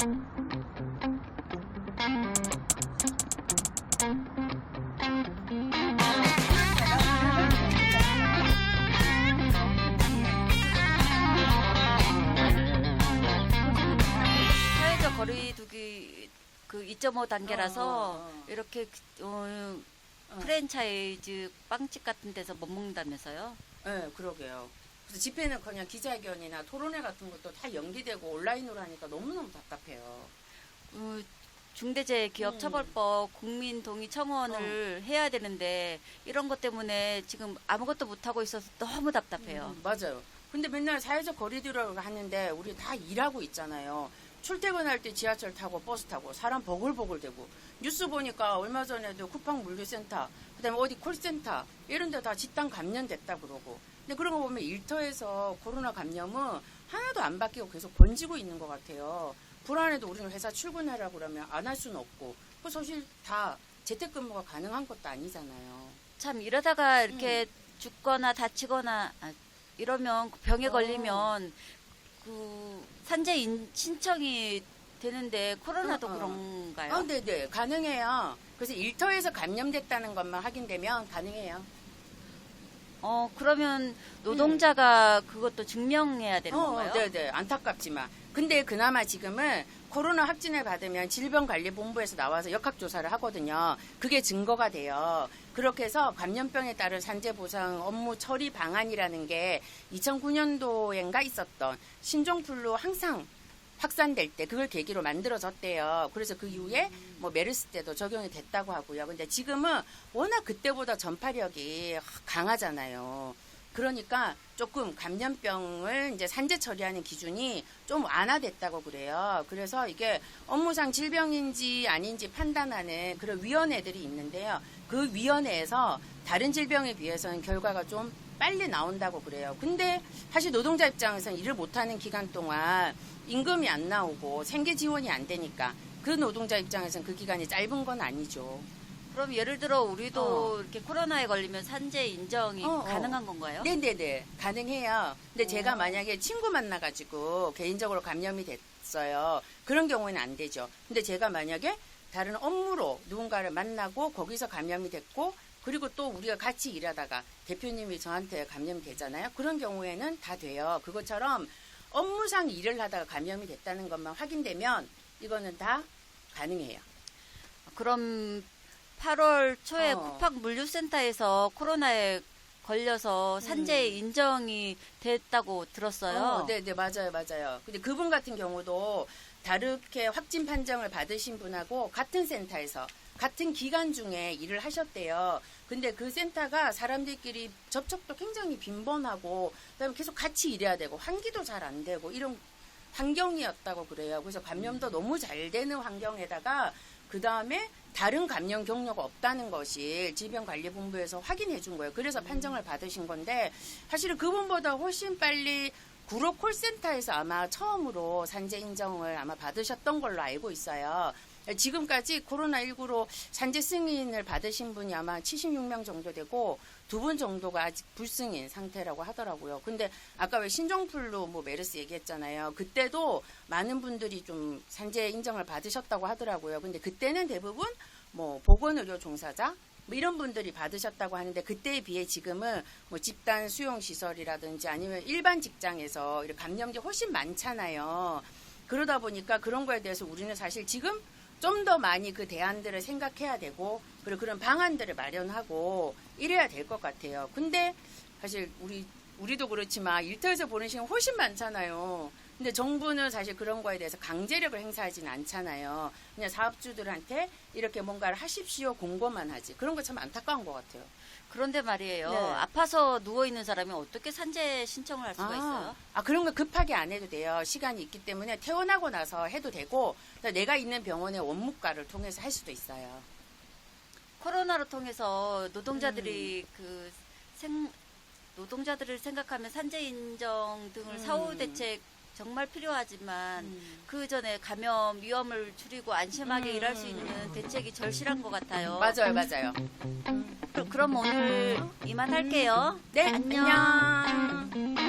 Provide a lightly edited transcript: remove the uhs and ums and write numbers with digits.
사회적 거리두기 그 2.5 단계라서 이렇게 프랜차이즈 빵집 같은 데서 못 먹는다면서요? 네, 그러게요. 그래서 집회는 그냥 기자회견이나 토론회 같은 것도 다 연기되고 온라인으로 하니까 너무너무 답답해요. 중대재해기업처벌법 국민 동의 청원을 해야 되는데 이런 것 때문에 지금 아무것도 못하고 있어서 너무 답답해요. 맞아요. 근데 맨날 사회적 거리두기를 하는데 우리 다 일하고 있잖아요. 출퇴근할 때 지하철 타고 버스 타고 사람 버글버글 대고 뉴스 보니까 얼마 전에도 쿠팡 물류센터 그다음에 어디 콜센터 이런 데 다 집단 감염됐다 그러고 근데 그런 거 보면 일터에서 코로나 감염은 하나도 안 바뀌고 계속 번지고 있는 것 같아요. 불안해도 우리는 회사 출근하라고 그러면 안 할 수는 없고 그 사실 다 재택근무가 가능한 것도 아니잖아요. 참 이러다가 이렇게 죽거나 다치거나 이러면 병에 걸리면 그 산재 신청이 되는데 코로나도 그런가요? 네네 가능해요. 그래서 일터에서 감염됐다는 것만 확인되면 가능해요. 그러면 노동자가 그것도 증명해야 되는 건가요? 네네 안타깝지만 근데 그나마 지금은 코로나 확진을 받으면 질병관리본부에서 나와서 역학조사를 하거든요. 그게 증거가 돼요. 그렇게 해서 감염병에 따른 산재보상 업무 처리 방안이라는 게 2009년도엔가 있었던 신종플루 항상 확산될 때 그걸 계기로 만들어졌대요. 그래서 그 이후에 뭐 메르스 때도 적용이 됐다고 하고요. 근데 지금은 워낙 그때보다 전파력이 강하잖아요. 그러니까 조금 감염병을 이제 산재 처리하는 기준이 좀 완화됐다고 그래요. 그래서 이게 업무상 질병인지 아닌지 판단하는 그런 위원회들이 있는데요. 그 위원회에서 다른 질병에 비해서는 결과가 좀 빨리 나온다고 그래요. 근데 사실 노동자 입장에서는 일을 못하는 기간 동안 임금이 안 나오고 생계 지원이 안 되니까 그 노동자 입장에서는 그 기간이 짧은 건 아니죠. 그럼 예를 들어 우리도 이렇게 코로나에 걸리면 산재 인정이 가능한 건가요? 네네네 가능해요. 근데 제가 만약에 친구 만나가지고 개인적으로 감염이 됐어요. 그런 경우에는 안 되죠. 근데 제가 만약에 다른 업무로 누군가를 만나고 거기서 감염이 됐고 그리고 또 우리가 같이 일하다가 대표님이 저한테 감염이 되잖아요. 그런 경우에는 다 돼요. 그것처럼 업무상 일을 하다가 감염이 됐다는 것만 확인되면 이거는 다 가능해요. 그럼 8월 초에 쿠팡 물류센터에서 코로나에 걸려서 산재 인정이 됐다고 들었어요. 네, 맞아요. 근데 그분 같은 경우도 다르게 확진 판정을 받으신 분하고 같은 센터에서 같은 기간 중에 일을 하셨대요. 근데 그 센터가 사람들끼리 접촉도 굉장히 빈번하고 그다음에 계속 같이 일해야 되고 환기도 잘 안 되고 이런 환경이었다고 그래요. 그래서 감염도 너무 잘 되는 환경에다가 그다음에 다른 감염 경로가 없다는 것이 질병관리본부에서 확인해 준 거예요. 그래서 판정을 받으신 건데 사실은 그분보다 훨씬 빨리 구로 콜센터에서 아마 처음으로 산재 인정을 아마 받으셨던 걸로 알고 있어요. 지금까지 코로나19로 산재 승인을 받으신 분이 아마 76명 정도 되고 2분 정도가 아직 불승인 상태라고 하더라고요. 근데 아까 왜 신종플루 뭐 메르스 얘기했잖아요. 그때도 많은 분들이 좀 산재 인정을 받으셨다고 하더라고요. 근데 그때는 대부분 뭐 보건의료 종사자 뭐 이런 분들이 받으셨다고 하는데 그때에 비해 지금은 뭐 집단 수용 시설이라든지 아니면 일반 직장에서 이렇게 감염이 훨씬 많잖아요. 그러다 보니까 그런 거에 대해서 우리는 사실 지금 좀 더 많이 그 대안들을 생각해야 되고 그리고 그런 방안들을 마련하고 이래야 될 것 같아요. 근데 사실 우리도 그렇지만 일터에서 보는 시간 훨씬 많잖아요. 근데 정부는 사실 그런 거에 대해서 강제력을 행사하지는 않잖아요. 그냥 사업주들한테 이렇게 뭔가를 하십시오 공고만 하지. 그런 거 참 안타까운 것 같아요. 그런데 말이에요. 네. 아파서 누워있는 사람이 어떻게 산재 신청을 할 수가 있어요? 그런 거 급하게 안 해도 돼요. 시간이 있기 때문에 퇴원하고 나서 해도 되고 내가 있는 병원의 원무과를 통해서 할 수도 있어요. 코로나로 통해서 노동자들이 노동자들을 생각하면 산재 인정 등을 사후 대책 정말 필요하지만 그 전에 감염 위험을 줄이고 안심하게 일할 수 있는 대책이 절실한 것 같아요. 맞아요. 그럼 오늘 이만 할게요. 네, 안녕. 안녕.